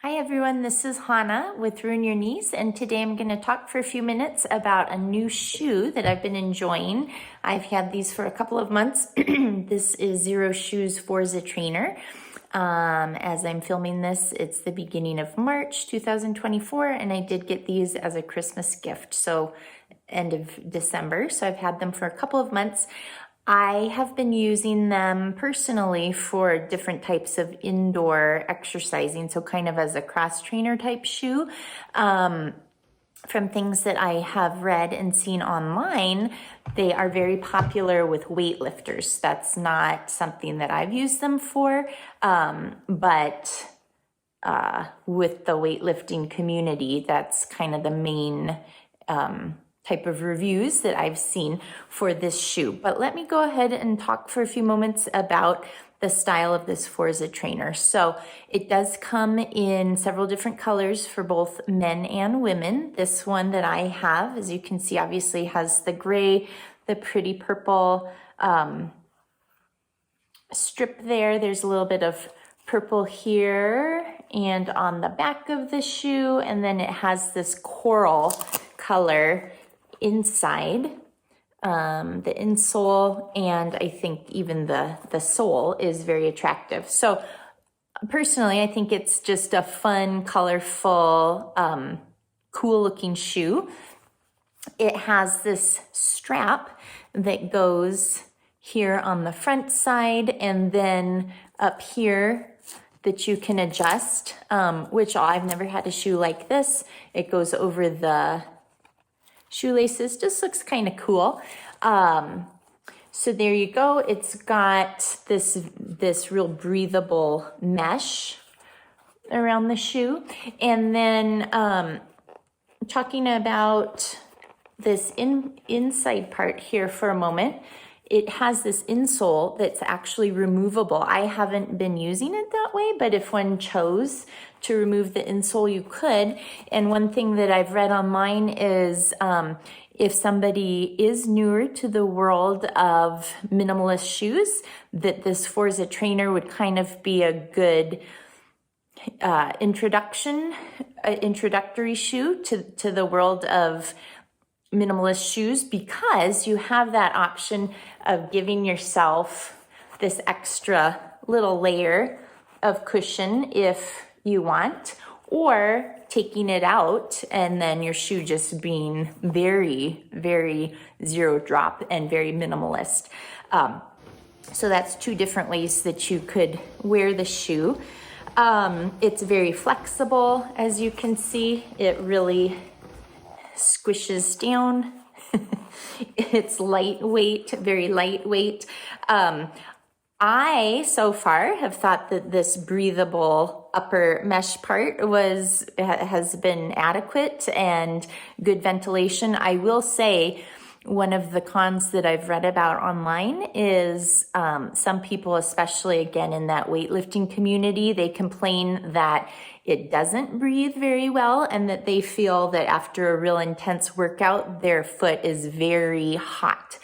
Hi everyone, this is Hanna with Ruin Your Knees, and today I'm going to talk for a few minutes about a new shoe that I've been enjoying. I've had these for a couple of months. This is Xero Shoes Forza Trainer. As I'm filming this, it's the beginning of March 2024, and I did get these as a Christmas gift, so end of December. So I've had them for a couple of months. I have been using them personally for different types of indoor exercising, so kind of as a cross trainer type shoe. From things that I have read and seen online, they are very popular with weightlifters. That's not something that I've used them for, but with the weightlifting community, that's kind of the main type of reviews that I've seen for this shoe. But let me go ahead and talk for a few moments about the style of this Forza Trainer. So it does come in several different colors for both men and women. This one that I have, as you can see, obviously has the gray, the pretty purple strip there. There's a little bit of purple here and on the back of the shoe, and then it has this coral color inside, the insole, and I think even the sole is very attractive. So personally, I think it's just a fun, colorful, cool looking shoe. It has this strap that goes here on the front side and then up here that you can adjust, which I've never had a shoe like this. It goes over the shoelaces, just looks kind of cool. So there you go. It's got this real breathable mesh around the shoe. And then talking about this inside part here for a moment, it has this insole that's actually removable. I haven't been using it that way, but if one chose to remove the insole, you could. And one thing that I've read online is if somebody is newer to the world of minimalist shoes, that this Forza Trainer would kind of be a good introductory shoe to the world of minimalist shoes, because you have that option of giving yourself this extra little layer of cushion if you want, or taking it out and then your shoe just being very, very zero drop and very minimalist. So that's two different ways that you could wear the shoe. It's very flexible, as you can see. It really squishes down. It's lightweight, very lightweight. I, so far, have thought that this breathable upper mesh part has been adequate and good ventilation. I will say one of the cons that I've read about online is some people, especially again in that weightlifting community, they complain that it doesn't breathe very well and that they feel that after a real intense workout, their foot is very hot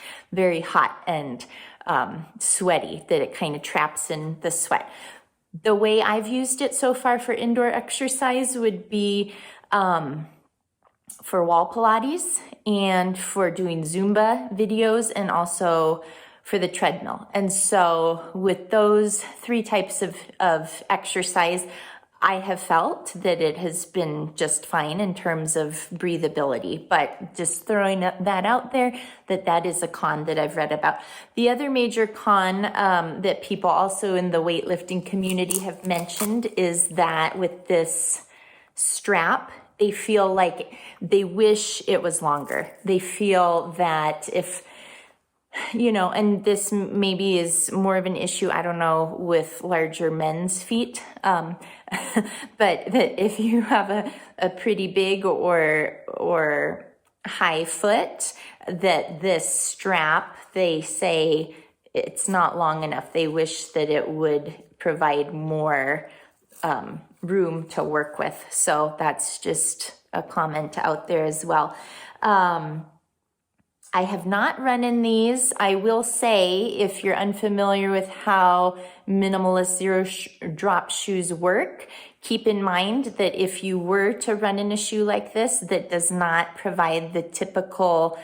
and sweaty, that it kind of traps in the sweat. The way I've used it so far for indoor exercise would be for wall Pilates and for doing Zumba videos, and also for the treadmill. And so with those three types of exercise, I have felt that it has been just fine in terms of breathability, but just throwing that out there, that is a con that I've read about. The other major con that people also in the weightlifting community have mentioned is that with this strap, they feel like they wish it was longer. They feel that if, and this maybe is more of an issue, I don't know, with larger men's feet. But that if you have a pretty big or high foot, that this strap, they say it's not long enough. They wish that it would provide more room to work with. So that's just a comment out there as well. I have not run in these. I will say, if you're unfamiliar with how minimalist zero drop shoes work, Keep in mind that if you were to run in a shoe like this that does not provide the typical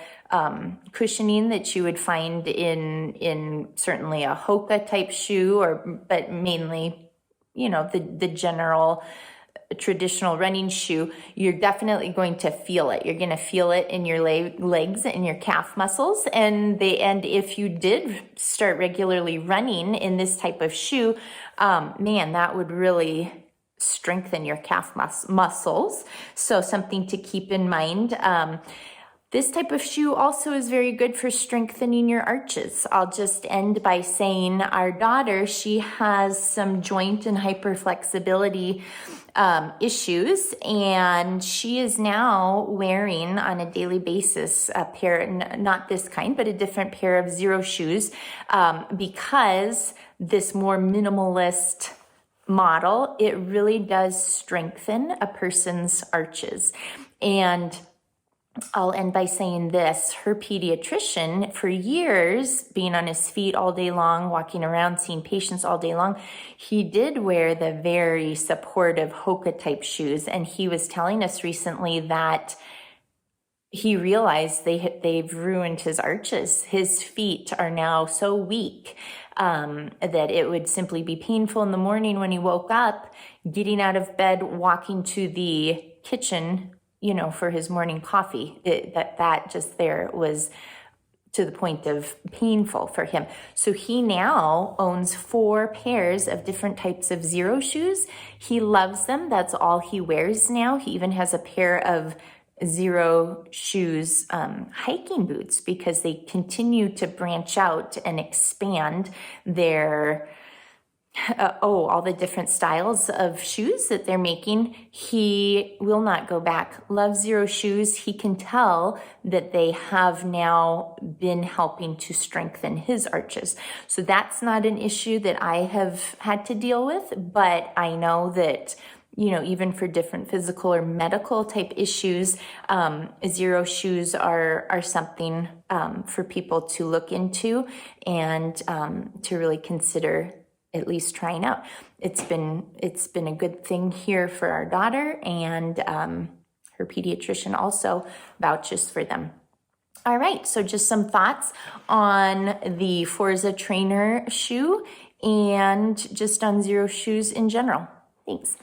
cushioning that you would find in certainly a Hoka type shoe, but mainly, the general traditional running shoe, you're definitely going to feel it. You're going to feel it in your legs and your calf muscles. And if you did start regularly running in this type of shoe, man, that would really strengthen your calf muscles. So something to keep in mind. This type of shoe also is very good for strengthening your arches. I'll just end by saying our daughter, she has some joint and hyperflexibility issues, and she is now wearing on a daily basis a pair, not this kind, but a different pair of Xero shoes, because this more minimalist model, it really does strengthen a person's arches. And I'll end by saying this, her pediatrician, for years, being on his feet all day long, walking around, seeing patients all day long, he did wear the very supportive Hoka type shoes. And he was telling us recently that he realized they've ruined his arches. His feet are now so weak that it would simply be painful in the morning when he woke up, getting out of bed, walking to the kitchen, for his morning coffee. That just there was to the point of painful for him. So he now owns 4 pairs of different types of Xero shoes. He loves them. That's all he wears now. He even has a pair of Xero shoes hiking boots, because they continue to branch out and expand their all the different styles of shoes that they're making. He will not go back. Loves Xero shoes. He can tell that they have now been helping to strengthen his arches. So that's not an issue that I have had to deal with, but I know that even for different physical or medical type issues, Xero shoes are something for people to look into and to really consider at least trying out. It's been a good thing here for our daughter, and her pediatrician also vouches for them. All right, so just some thoughts on the Forza Trainer shoe and just on Xero shoes in general. Thanks.